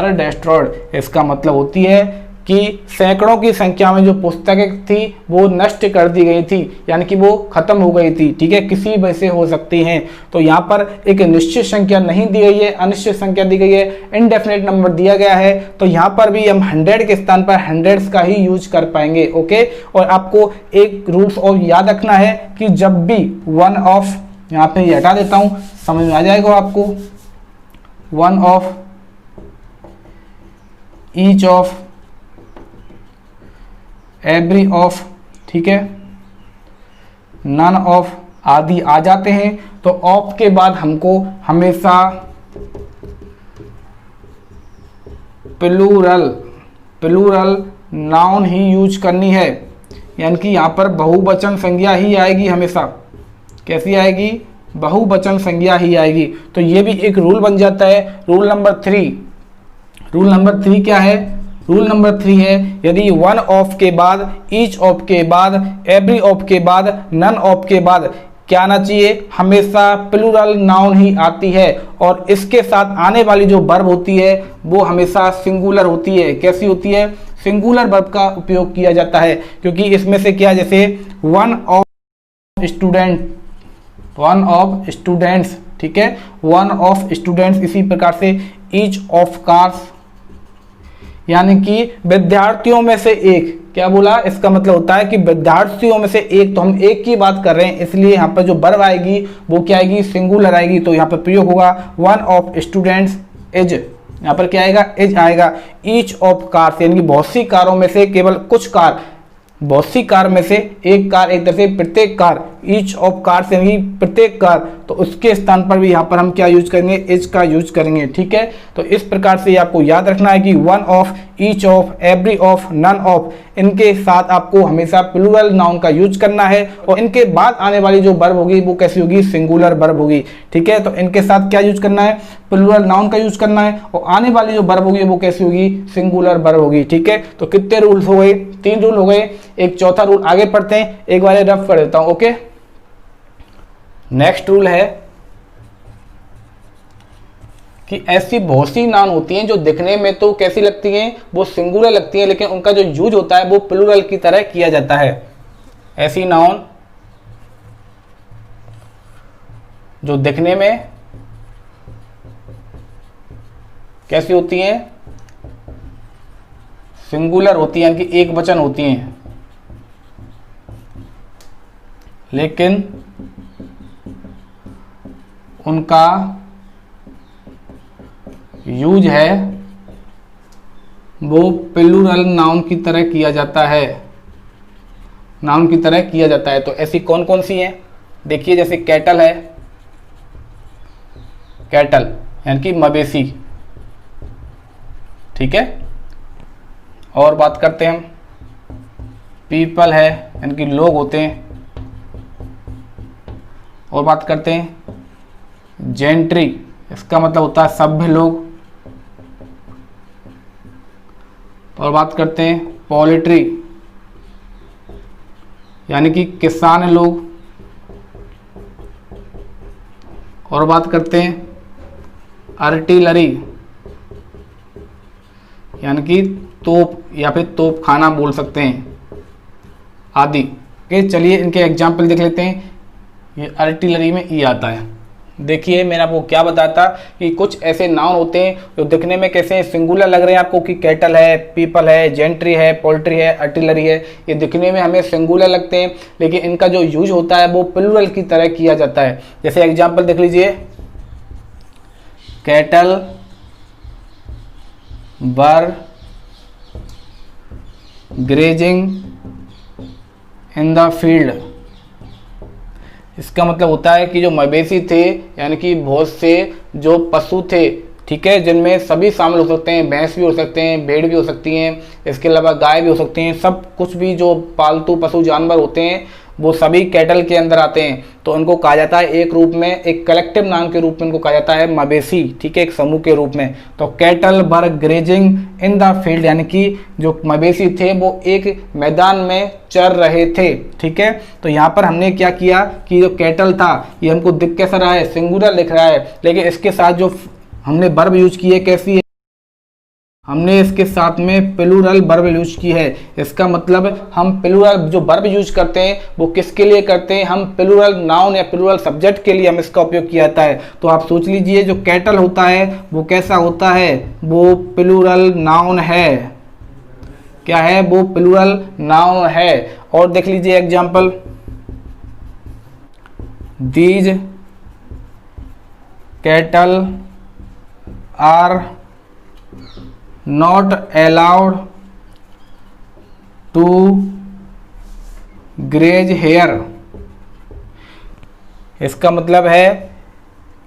destroyed, इसका मतलब होती है कि सैकड़ों की संख्या में जो पुस्तकें थी वो नष्ट कर दी गई थी, यानी कि वो खत्म हो गई थी। ठीक है, किसी वजह से हो सकती हैं। तो यहाँ पर एक निश्चित संख्या नहीं दी गई है, अनिश्चित संख्या दी गई है, इनडेफिनेट नंबर दिया गया है। तो यहाँ पर भी हम 100 के स्थान पर हंड्रेड्स का ही यूज कर पाएंगे। ओके, और आपको एक रूल्स और याद रखना है कि जब भी वन ऑफ, यहाँ पे हटा देता हूँ, समझ में आ जाएगा आपको, one of, each of, every of, ठीक है, नन ऑफ आदि आ जाते हैं, तो ऑफ के बाद हमको हमेशा प्लूरल नाउन ही यूज करनी है, यानी कि यहाँ पर बहुवचन संज्ञा ही आएगी हमेशा। कैसी आएगी, बहुवचन संज्ञा ही आएगी। तो ये भी एक रूल बन जाता है। रूल नंबर 3, रूल नंबर 3 क्या है, रूल नंबर 3 है, यदि वन ऑफ के बाद, ईच ऑफ के बाद, एवरी ऑफ के बाद, नन ऑफ के बाद क्या आना चाहिए, हमेशा प्लूरल नाउन ही आती है, और इसके साथ आने वाली जो वर्ब होती है वो हमेशा सिंगुलर होती है। कैसी होती है, सिंगुलर वर्ब का उपयोग किया जाता है, क्योंकि इसमें से क्या, जैसे one of student, one of students, ठीक है, वन ऑफ स्टूडेंट्स, इसी प्रकार से ईच ऑफ कार्स, यानी कि विद्यार्थियों में से एक, क्या बोला, इसका मतलब होता है कि विद्यार्थियों में से एक, तो हम एक की बात कर रहे हैं, इसलिए यहाँ पर जो वर्ब आएगी वो क्या आएगी, सिंगुलर आएगी। तो यहाँ पर प्रयोग होगा वन ऑफ स्टूडेंट्स इज, यहाँ पर क्या आएगा, इज आएगा। ईच ऑफ कार्स यानी कि बहुत सी कारों में से केवल कुछ कार, बहुत सी कार में से एक कार, एक तरह से प्रत्येक कार, ईच ऑफ कार्स यानी प्रत्येक कार, तो उसके स्थान पर भी यहाँ पर हम क्या यूज करेंगे, इज का यूज करेंगे। ठीक है, तो इस प्रकार से आपको याद रखना है कि one of, each of, every of, none of, इनके साथ आपको हमेशा प्लूरल नाउन का यूज करना है और इनके बाद आने वाली जो वर्ब होगी वो कैसी होगी, सिंगुलर वर्ब होगी। ठीक है, तो इनके साथ क्या यूज करना है, प्लूरल नाउन का यूज करना है और आने वाली जो वर्ब होगी वो कैसी होगी, सिंगुलर वर्ब होगी। ठीक है, तो कितने रूल्स हो गए, 3 रूल हो गए। एक चौथा रूल आगे पढ़ते हैं, एक बार रफ कर देता हूं। ओके, नेक्स्ट रूल है कि ऐसी बहुत सी नाउन होती हैं जो दिखने में तो कैसी लगती हैं, वो सिंगुलर लगती हैं, लेकिन उनका जो यूज होता है वो प्लूरल की तरह किया जाता है। ऐसी नाउन जो दिखने में कैसी होती हैं, सिंगुलर होती हैं, यानी कि एक वचन होती हैं, लेकिन उनका यूज है वो प्लूरल नाउन की तरह किया जाता है, नाउन की तरह किया जाता है। तो ऐसी कौन कौन सी हैं, देखिए जैसे कैटल है, कैटल यानी कि मवेशी। ठीक है, और बात करते हैं हम, पीपल है यानी कि लोग होते हैं, और बात करते हैं जेंट्री, इसका मतलब होता है सभ्य लोग, और बात करते हैं पोल्ट्री यानी कि किसान लोग, और बात करते हैं आर्टिलरी यानी कि तोप या फिर तोप खाना बोल सकते हैं आदि। चलिए इनके एग्जाम्पल देख लेते हैं। ये आर्टिलरी में ई आता है। देखिए मैंने आपको क्या बताया था कि कुछ ऐसे नाउन होते हैं जो दिखने में कैसे सिंगुलर लग रहे हैं आपको, कि कैटल है, पीपल है, जेंट्री है, पोल्ट्री है, आर्टिलरी है, ये दिखने में हमें सिंगुलर लगते हैं, लेकिन इनका जो यूज होता है वो प्लूरल की तरह किया जाता है। जैसे एग्जाम्पल देख लीजिए, cattle were grazing in the field, इसका मतलब होता है कि जो मवेशी थे यानी कि बहुत से जो पशु थे, ठीक है, जिनमें सभी शामिल हो सकते हैं, भैंस भी हो सकते हैं, भेड़ भी हो सकती हैं, इसके अलावा गाय भी हो सकती हैं, सब कुछ भी जो पालतू पशु जानवर होते हैं वो सभी कैटल के अंदर आते हैं। तो उनको कहा जाता है एक रूप में, एक कलेक्टिव नाम के रूप में इनको कहा जाता है मवेशी। ठीक है, एक समूह के रूप में। तो cattle were grazing in the field यानी कि जो मवेशी थे वो एक मैदान में चर रहे थे। ठीक है, तो यहाँ पर हमने क्या किया कि जो कैटल था ये हमको दिख कैसा रहा है, सिंगुलर लिख रहा है, लेकिन इसके साथ जो हमने वर्ब यूज की है कैसी है, हमने इसके साथ में प्लूरल वर्ब यूज की है। इसका मतलब हम प्लूरल जो वर्ब यूज करते हैं वो किसके लिए करते हैं, हम प्लूरल नाउन या प्लूरल सब्जेक्ट के लिए हम इसका उपयोग किया जाता है। तो आप सोच लीजिए जो कैटल होता है वो कैसा होता है, वो प्लूरल नाउन है। क्या है, वो प्लूरल नाउन है। और देख लीजिए example, these cattle are not allowed to graze here, इसका मतलब है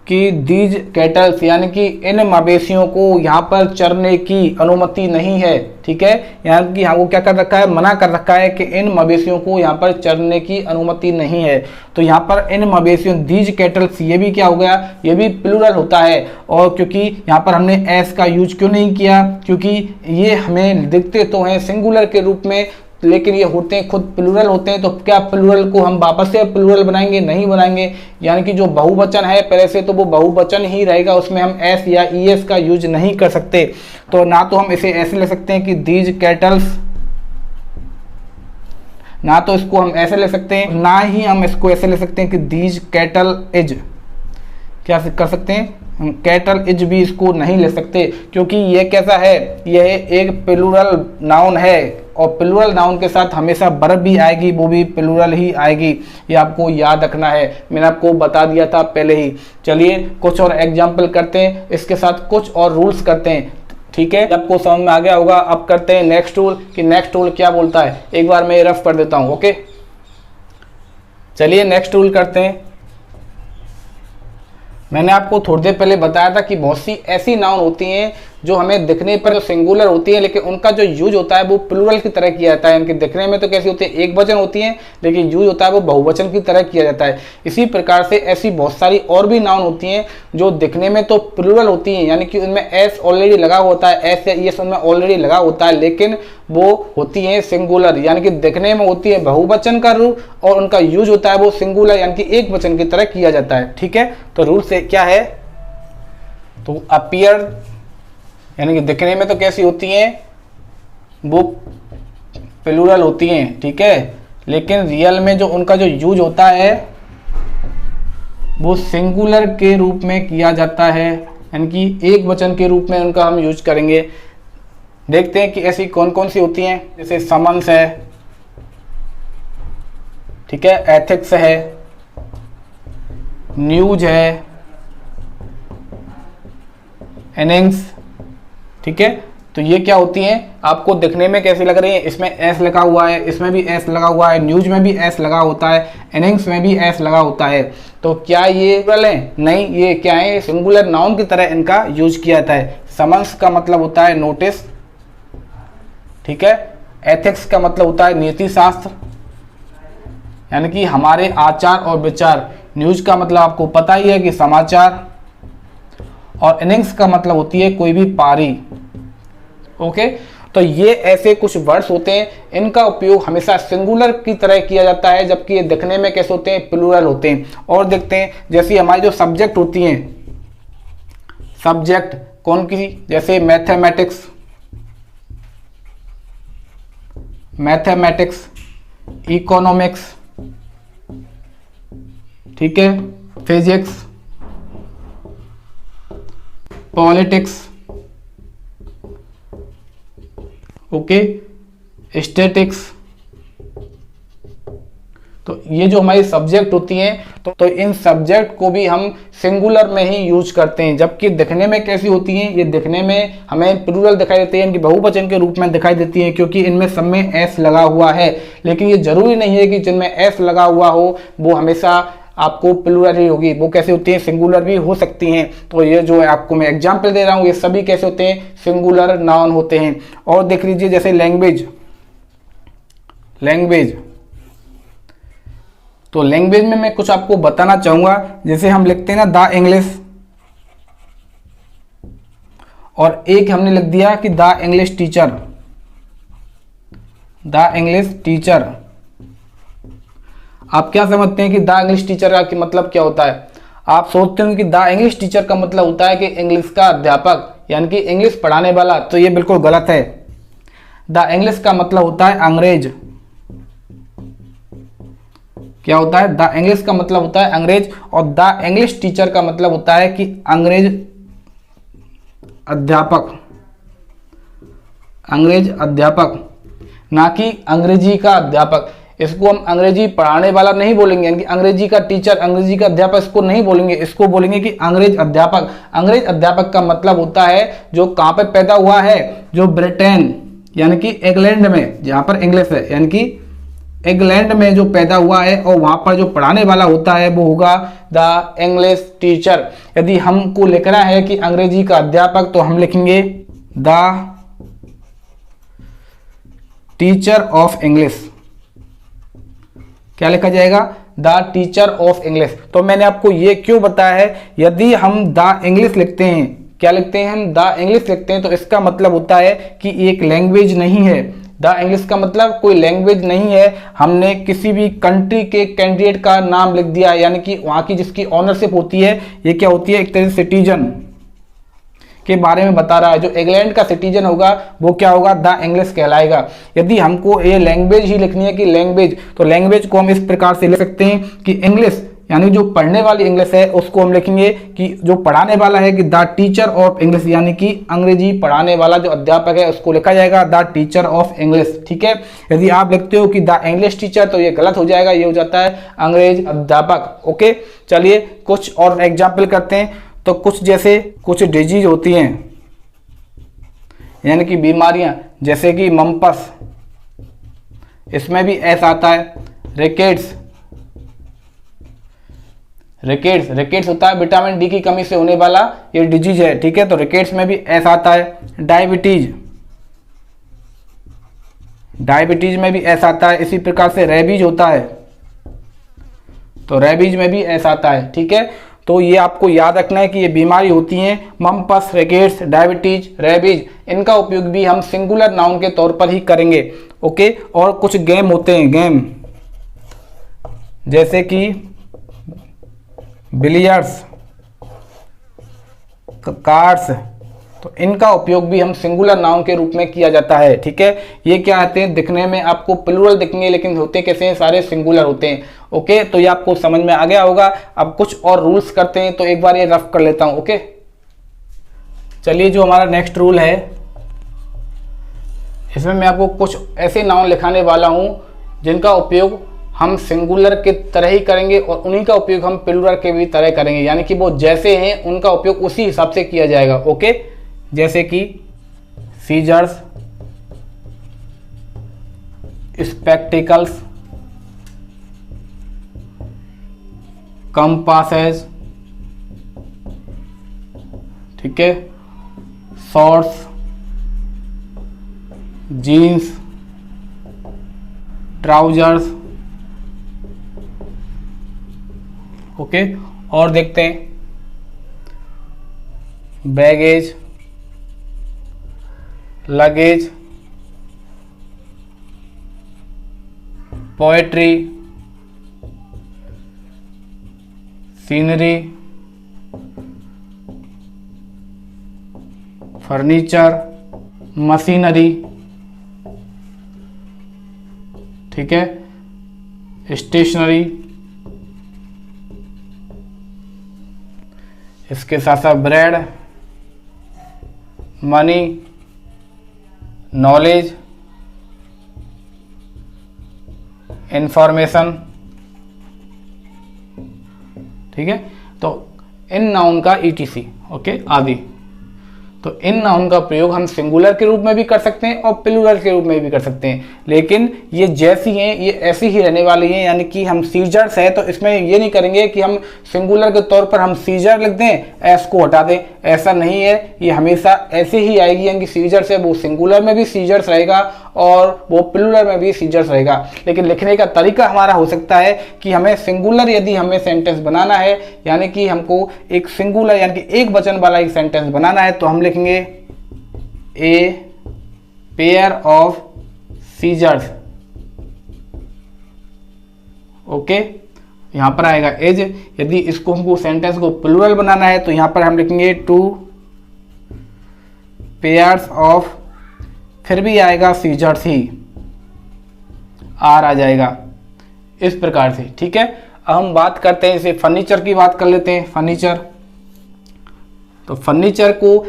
कि दीज कैटल्स यानी कि इन मवेशियों को यहाँ पर चरने की अनुमति नहीं है। ठीक है, यहाँ की यहाँ को क्या कर रखा है, मना कर रखा है कि इन मवेशियों को यहाँ पर चरने की अनुमति नहीं है। तो यहाँ पर इन मवेशियों, दीज कैटल्स, ये भी क्या हो गया, ये भी प्लूरल होता है। और क्योंकि यहाँ पर हमने एस का यूज क्यों नहीं किया, क्योंकि ये हमें दिखते तो हैं सिंगुलर के रूप में, लेकिन ये होते हैं खुद प्लूरल होते हैं। तो क्या प्लूरल को हम वापस से प्लूरल बनाएंगे, नहीं बनाएंगे। यानी कि जो बहुवचन है पहले से तो वो बहुवचन ही रहेगा, उसमें हम एस या ईएस का यूज नहीं कर सकते। तो ना तो हम इसे ऐसे ले सकते हैं कि दीज कैटल्स, ना तो इसको हम ऐसे ले सकते हैं, ना ही हम इसको ऐसे ले सकते हैं कि दीज कैटल इज। क्या कर सकते हैं हम, कैटल इज भी इसको नहीं ले सकते, क्योंकि ये कैसा है, यह एक प्लूरल नाउन है और प्लूरल नाउन के साथ हमेशा वर्ब भी आएगी, वो भी प्लूरल ही आएगी। ये आपको याद रखना है, मैंने आपको बता दिया था पहले ही। चलिए कुछ और एग्जाम्पल करते हैं, इसके साथ कुछ और रूल्स करते हैं, ठीक है। आपको समझ में आ गया होगा। अब करते हैं नेक्स्ट रूल कि नेक्स्ट रूल क्या बोलता है। एक बार मैं रफ कर देता हूं, ओके। चलिए नेक्स्ट रूल करते हैं। मैंने आपको थोड़ी देर पहले बताया था कि बहुत सी ऐसी नाउन होती हैं जो हमें दिखने पर जो सिंगुलर होती है, लेकिन उनका जो यूज होता है वो प्लूरल की तरह किया जाता है। इनके दिखने में तो कैसी होती है, एक वचन होती है, लेकिन यूज होता है वो बहुवचन की तरह किया जाता है। इसी प्रकार से ऐसी बहुत सारी और भी नाउन होती हैं जो दिखने में तो प्लूरल होती हैं, यानी कि उनमें एस ऑलरेडी लगा होता है, एस या ईएस उनमें ऑलरेडी लगा होता है, लेकिन वो होती हैं सिंगुलर, यानी कि दिखने में होती है बहुवचन का रूप और उनका यूज होता है वो सिंगुलर यानी कि एक वचन की तरह किया जाता है, ठीक है। तो रूल से क्या है, तो अपीयर यानी कि दिखने में तो कैसी होती हैं, वो प्लूरल होती हैं, ठीक है, लेकिन रियल में जो उनका जो यूज होता है वो सिंगुलर के रूप में किया जाता है, यानी कि एक वचन के रूप में उनका हम यूज करेंगे। देखते हैं कि ऐसी कौन कौन सी होती हैं, जैसे समन्स है, ठीक है, एथिक्स है, न्यूज है, एनिंग्स, ठीक है। तो ये क्या होती हैं, आपको दिखने में कैसी लग रही है, इसमें एस लगा हुआ है, इसमें भी एस लगा हुआ है, न्यूज में भी एस लगा होता है, एनिंग्स में भी एस लगा होता है। तो क्या ये प्लूरल है? नहीं, ये क्या है, सिंगुलर नाउन की तरह इनका यूज किया जाता है। समन्स का मतलब होता है नोटिस, ठीक है। एथिक्स का मतलब होता है नीति शास्त्र, यानी कि हमारे आचार और विचार। न्यूज का मतलब आपको पता ही है कि समाचार, और इनिंग्स का मतलब होती है कोई भी पारी, ओके। तो ये ऐसे कुछ वर्ड्स होते हैं, इनका उपयोग हमेशा सिंगुलर की तरह किया जाता है, जबकि ये दिखने में कैसे होते हैं, प्लूरल होते हैं। और देखते हैं जैसे हमारी जो सब्जेक्ट होती हैं, सब्जेक्ट कौन की, जैसे मैथमेटिक्स, मैथमेटिक्स, इकोनॉमिक्स, ठीक है, फिजिक्स, पॉलिटिक्स, ओके, स्टैटिक्स। तो ये जो हमारी सब्जेक्ट होती हैं, तो इन सब्जेक्ट को भी हम सिंगुलर में ही यूज करते हैं, जबकि दिखने में कैसी होती हैं, ये दिखने में हमें प्लूरल दिखाई देती है, इनकी बहुवचन के रूप में दिखाई देती है, क्योंकि इनमें सब में एस लगा हुआ है। लेकिन ये जरूरी नहीं है कि जिनमें एस लगा हुआ हो वो हमेशा आपको प्लूरल ही होगी, वो कैसे होती हैं, सिंगुलर भी हो सकती हैं। तो ये जो है आपको मैं एग्जांपल दे रहा हूँ, ये सभी कैसे होते हैं, सिंगुलर नाउन होते हैं। और देख लीजिए जैसे लैंग्वेज, लैंग्वेज, तो लैंग्वेज में मैं कुछ आपको बताना चाहूंगा। जैसे हम लिखते हैं ना द इंग्लिश, और एक हमने लिख दिया कि the English teacher, the English teacher. आप क्या समझते हैं कि द इंग्लिश टीचर का मतलब क्या होता है? आप सोचते हैं कि द इंग्लिश टीचर का मतलब होता है कि इंग्लिश का अध्यापक, यानी कि इंग्लिश पढ़ाने वाला। तो ये बिल्कुल गलत है। द इंग्लिश का मतलब होता है अंग्रेज। क्या होता है? द इंग्लिश का मतलब होता है अंग्रेज, और द इंग्लिश टीचर का मतलब होता है कि अंग्रेज अध्यापक, अंग्रेज अध्यापक, ना कि अंग्रेजी का अध्यापक। इसको हम अंग्रेजी पढ़ाने वाला नहीं बोलेंगे, यानी कि अंग्रेजी का टीचर, अंग्रेजी का अध्यापक इसको नहीं बोलेंगे, इसको बोलेंगे कि अंग्रेज अध्यापक। अंग्रेज अध्यापक का मतलब होता है जो कहाँ पे पैदा हुआ है, जो ब्रिटेन यानी कि इंग्लैंड में, जहाँ पर इंग्लिश है, यानी कि इंग्लैंड में जो पैदा हुआ है, और वहाँ पर जो पढ़ाने वाला होता है वो होगा द इंग्लिश टीचर। यदि हमको लिखना है कि अंग्रेजी का अध्यापक, तो हम लिखेंगे द टीचर ऑफ इंग्लिश। क्या लिखा जाएगा? The teacher of English. तो मैंने आपको ये क्यों बताया है, यदि हम द इंग्लिश लिखते हैं, क्या लिखते हैं हम? द इंग्लिश लिखते हैं, तो इसका मतलब होता है कि एक लैंग्वेज नहीं है। द इंग्लिश का मतलब कोई लैंग्वेज नहीं है, हमने किसी भी कंट्री के कैंडिडेट का नाम लिख दिया, यानी कि वहाँ की जिसकी ऑनरशिप होती है, ये क्या होती है, एक तरह से सिटीजन के बारे में बता रहा है। जो इंग्लैंड का सिटीजन होगा वो क्या होगा? द इंग्लिश कहलाएगा। यदि हमको ये लैंग्वेज ही लिखनी है कि लैंग्वेज, तो लैंग्वेज को हम इस प्रकार से लिख सकते हैं कि इंग्लिश यानी जो पढ़ने वाली इंग्लिश है उसको हम लिखेंगे कि जो पढ़ाने वाला है कि द टीचर ऑफ इंग्लिश, यानी कि अंग्रेजी पढ़ाने वाला जो अध्यापक है उसको लिखा जाएगा द टीचर ऑफ इंग्लिश। ठीक है, यदि आप लिखते हो कि द इंग्लिश टीचर तो ये गलत हो जाएगा, ये हो जाता है अंग्रेज अध्यापक। ओके, चलिए कुछ और एग्जाम्पल करते हैं। तो कुछ डिजीज होती हैं, यानी कि बीमारियां, जैसे कि मम्पस, इसमें भी एस आता है। रिकेट्स होता है विटामिन डी की कमी से होने वाला ये डिजीज है। ठीक है, तो रिकेट्स में भी एस आता है। डायबिटीज में भी एस आता है। इसी प्रकार से रेबीज होता है, तो रेबीज में भी एस आता है। ठीक है, तो ये आपको याद रखना है कि ये बीमारी होती हैं मम्पस, रिकेट्स, डायबिटीज, रेबीज। इनका उपयोग भी हम सिंगुलर नाउन के तौर पर ही करेंगे। ओके, और कुछ गेम होते हैं, गेम जैसे कि बिलियर्ड्स, कार्ड्स, तो इनका उपयोग भी हम सिंगुलर नाउन के रूप में किया जाता है। ठीक है, ये क्या आते हैं, दिखने में आपको प्लूरल दिखेंगे लेकिन होते कैसे हैं, सारे सिंगुलर होते हैं। ओके, तो ये आपको समझ में आ गया होगा। अब कुछ और रूल्स करते हैं, तो एक बार ये रफ कर लेता हूं। ओके, चलिए जो हमारा नेक्स्ट रूल है, इसमें मैं आपको कुछ ऐसे नाउन लिखाने वाला हूं जिनका उपयोग हम सिंगुलर के तरह ही करेंगे और उन्हीं का उपयोग हम प्लूरल के भी तरह करेंगे, यानी कि वो जैसे हैं उनका उपयोग उसी हिसाब से किया जाएगा। ओके, जैसे कि सीजर्स, स्पेक्टिकल्स, कंपासेस, ठीक है, शॉर्ट्स, जीन्स, ट्राउजर्स। ओके, और देखते हैं baggage, luggage, poetry, scenery, furniture, machinery, ठीक है, स्टेशनरी, इसके साथ साथ ब्रेड, मनी, नॉलेज, इंफॉर्मेशन। ठीक है, तो इन नाउन का ईटीसी, ओके, आदि। तो इन नाउन का प्रयोग हम सिंगुलर के रूप में भी कर सकते हैं और प्लूरल के रूप में भी कर सकते हैं, लेकिन ये जैसी हैं ये ऐसी ही रहने वाली हैं। यानी कि हम सीजर्स है तो इसमें ये नहीं करेंगे कि हम सिंगुलर के तौर पर हम सीजर लिख दें, एस को हटा दें, ऐसा नहीं है। ये हमेशा ऐसे ही आएगी, यानी कि सीजर्स है वो सिंगुलर में भी सीजर्स रहेगा और वो प्लूरल में भी सीजर्स रहेगा। लेकिन लिखने का तरीका हमारा हो सकता है कि हमें सिंगुलर यदि हमें सेंटेंस बनाना है, यानी कि हमको एक सिंगुलर यानी कि एक वचन वाला एक सेंटेंस बनाना है, तो हम लिखेंगे a pair of scissors. Okay, यहां पर आएगा एज। यदि इसको हमको सेंटेंस को प्लूरल बनाना है तो यहां पर हम लिखेंगे टू पेयर्स ऑफ, फिर भी आएगा सीजर्स ही, आर आ जाएगा इस प्रकार से। ठीक है, अब हम बात करते हैं इसे फर्नीचर की बात कर लेते हैं। फर्नीचर, तो फर्नीचर को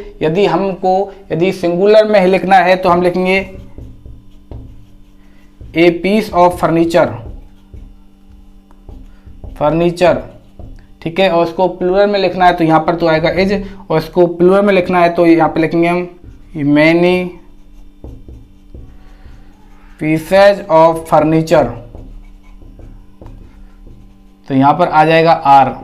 यदि सिंगुलर में लिखना है तो हम लिखेंगे a piece of furniture, furniture. ठीक है, और इसको प्लूरल में लिखना है तो यहां पर तो आएगा एज, और इसको प्लूरल में लिखना है तो यहां पर लिखेंगे हम मैनी पीसेज ऑफ फर्नीचर, तो यहां पर आ जाएगा आर।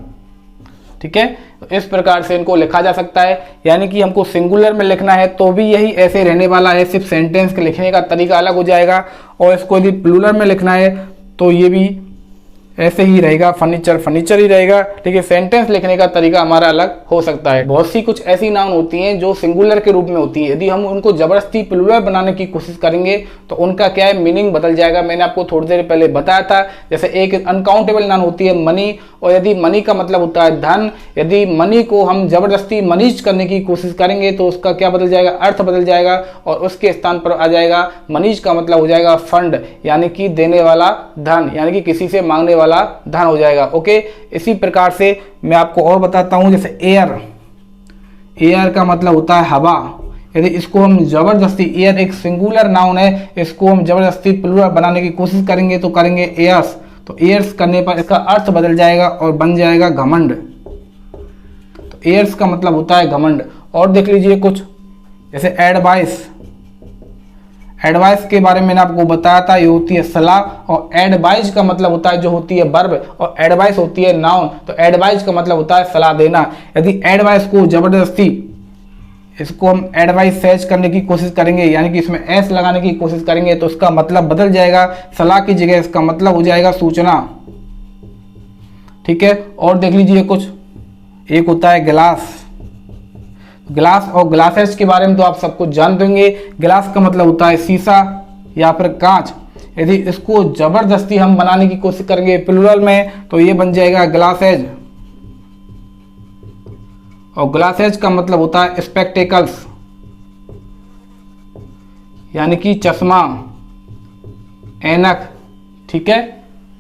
ठीक है, तो इस प्रकार से इनको लिखा जा सकता है। यानी कि हमको सिंगुलर में लिखना है तो भी यही ऐसे रहने वाला है, सिर्फ सेंटेंस के लिखने का तरीका अलग हो जाएगा, और इसको यदि प्लूरल में लिखना है तो ये भी ऐसे ही रहेगा, फर्नीचर फर्नीचर ही रहेगा। ठीक है, सेंटेंस लिखने का तरीका हमारा अलग हो सकता है। बहुत सी कुछ ऐसी नाउन होती हैं जो सिंगुलर के रूप में होती है, यदि हम उनको जबरदस्ती प्लूरल बनाने की कोशिश करेंगे तो उनका क्या है, मीनिंग बदल जाएगा। मैंने आपको थोड़ी देर पहले बताया था, जैसे एक अनकाउंटेबल नाउन होती है मनी, और यदि मनी का मतलब होता है धन, यदि मनी को हम जबरदस्ती मनीज करने की कोशिश करेंगे तो उसका क्या बदल जाएगा, अर्थ बदल जाएगा, और उसके स्थान पर आ जाएगा मनीज का मतलब हो जाएगा फंड, यानी कि देने वाला धन, यानी कि किसी से मांगने वाला धन हो जाएगा। ओके, इसी प्रकार से मैं आपको और बताता हूँ, जैसे एयर, एयर का मतलब होता है हवा। यदि इसको हम जबरदस्ती, एयर एक सिंगुलर नाउन है, इसको हम जबरदस्ती प्लूरल बनाने की कोशिश करेंगे तो करेंगे एयर्स, तो एयर्स करने पर इसका अर्थ बदल जाएगा और बन जाएगा घमंड। तो एयर्स का मतलब होता है घमंड। और देख लीजिए कुछ, जैसे एडवाइस, एडवाइस के बारे में मैंने आपको बताया था, ये होती है सलाह, और एडवाइज का मतलब होता है जो होती है वर्ब, और एडवाइस होती है नाउन। तो एडवाइज का मतलब होता है सलाह देना। यदि एडवाइस को जबरदस्ती, इसको हम एडवाइस सर्च करने की कोशिश करेंगे, यानी कि इसमें एस लगाने की कोशिश करेंगे तो इसका मतलब बदल जाएगा, सलाह की जगह इसका मतलब हो जाएगा सूचना। ठीक है, और देख लीजिए कुछ, एक होता है गिलास, ग्लास और ग्लासेस के बारे में तो आप सब कुछ जान देंगे। ग्लास का मतलब होता है शीशा या फिर कांच। यदि इसको जबरदस्ती हम बनाने की कोशिश करेंगे प्लूरल में तो ये बन जाएगा ग्लासेज, और ग्लासेज का मतलब होता है स्पेक्टेकल्स, यानी कि चश्मा, ऐनक। ठीक है,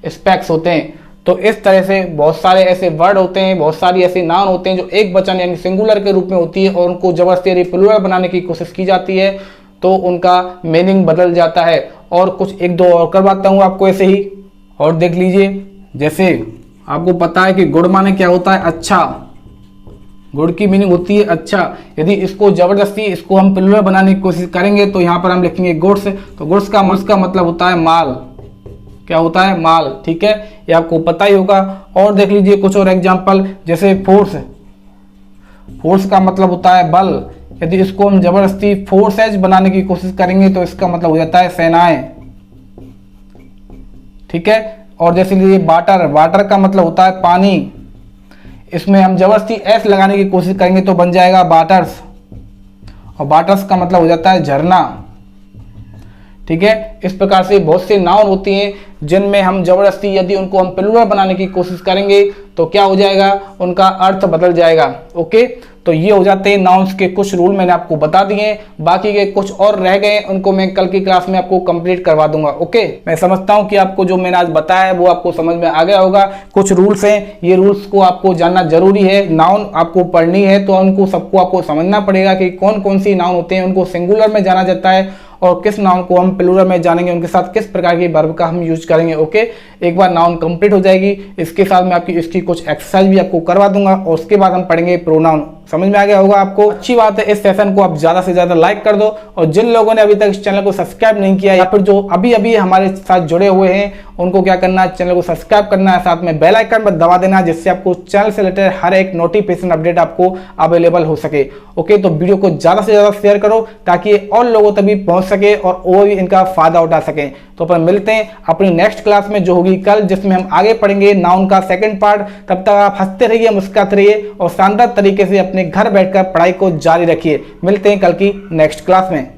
स्पेक्स होते हैं। तो इस तरह से बहुत सारे ऐसे वर्ड होते हैं, बहुत सारी ऐसे नाउन होते हैं जो एक वचन यानी सिंगुलर के रूप में होती है, और उनको जबरदस्ती यदि प्लूरल बनाने की कोशिश की जाती है तो उनका मीनिंग बदल जाता है। और कुछ एक दो और करवाता हूँ आपको ऐसे ही, और देख लीजिए। जैसे आपको पता है कि गुड माने क्या होता है, अच्छा, गुड की मीनिंग होती है अच्छा। यदि इसको जबरदस्ती इसको हम प्लूरल बनाने की कोशिश करेंगे तो यहाँ पर हम लिखेंगे गुड्स, तो गुड्स का मतलब होता है माल। क्या होता है? माल। ठीक है, ये आपको पता ही होगा। और देख लीजिए कुछ और एग्जांपल, जैसे फोर्स, फोर्स का मतलब होता है बल। यदि इसको हम जबरदस्ती फोर्सेज बनाने की कोशिश करेंगे तो इसका मतलब हो जाता है सेनाएं। ठीक है, और जैसे लीजिए वाटर, वाटर का मतलब होता है पानी। इसमें हम जबरदस्ती एस लगाने की कोशिश करेंगे तो बन जाएगा वाटर्स, और वाटर्स का मतलब हो जाता है झरना। ठीक है, इस प्रकार से बहुत से नाउन होती हैं जिनमें हम जबरदस्ती यदि उनको हम प्लूरल बनाने की कोशिश करेंगे तो क्या हो जाएगा, उनका अर्थ बदल जाएगा। ओके, तो ये हो जाते हैं नाउन्स के कुछ रूल, मैंने आपको बता दिए। बाकी के कुछ और रह गए, उनको मैं कल की क्लास में आपको कंप्लीट करवा दूंगा। ओके, मैं समझता हूं कि आपको जो मैंने आज बताया है वो आपको समझ में आ गया होगा। कुछ रूल्स हैं, ये रूल्स को आपको जानना जरूरी है। नाउन आपको पढ़नी है तो उनको सबको आपको समझना पड़ेगा कि कौन कौन सी नाउन होते हैं, उनको सिंगुलर में जाना जाता है, और किस नाउन को हम प्लूरल में जानेंगे, उनके साथ किस प्रकार की वर्ब का हम यूज करेंगे। ओके, एक बार नाउन कंप्लीट हो जाएगी, इसके साथ मैं आपकी इसकी कुछ एक्सरसाइज भी आपको करवा दूंगा, और उसके बाद हम पढ़ेंगे प्रोनाउन। समझ में आ गया होगा आपको? अच्छी बात है, इस सेशन को आप ज्यादा से ज्यादा लाइक कर दो, और जिन लोगों ने अभी तक इस चैनल को सब्सक्राइब नहीं किया या फिर जो अभी अभी हमारे साथ जुड़े हुए हैं, उनको क्या करना है, चैनल को सब्सक्राइब करना है, साथ में बेल आइकन पर दबा देना, जिससे आपको चैनल से रिलेटेड हर एक नोटिफिकेशन अपडेट आपको अवेलेबल हो सके। ओके, तो वीडियो को ज्यादा से ज्यादा शेयर करो ताकि और लोगों तक भी पहुंच सके और वो भी इनका फायदा उठा सकें। तो अपन मिलते हैं अपनी नेक्स्ट क्लास में जो होगी कल, जिसमें हम आगे पढ़ेंगे नाउन का सेकंड पार्ट। तब तक आप हंसते रहिए, मुस्कुराते रहिए, और शानदार तरीके से अपने घर बैठकर पढ़ाई को जारी रखिए। मिलते हैं कल की नेक्स्ट क्लास में।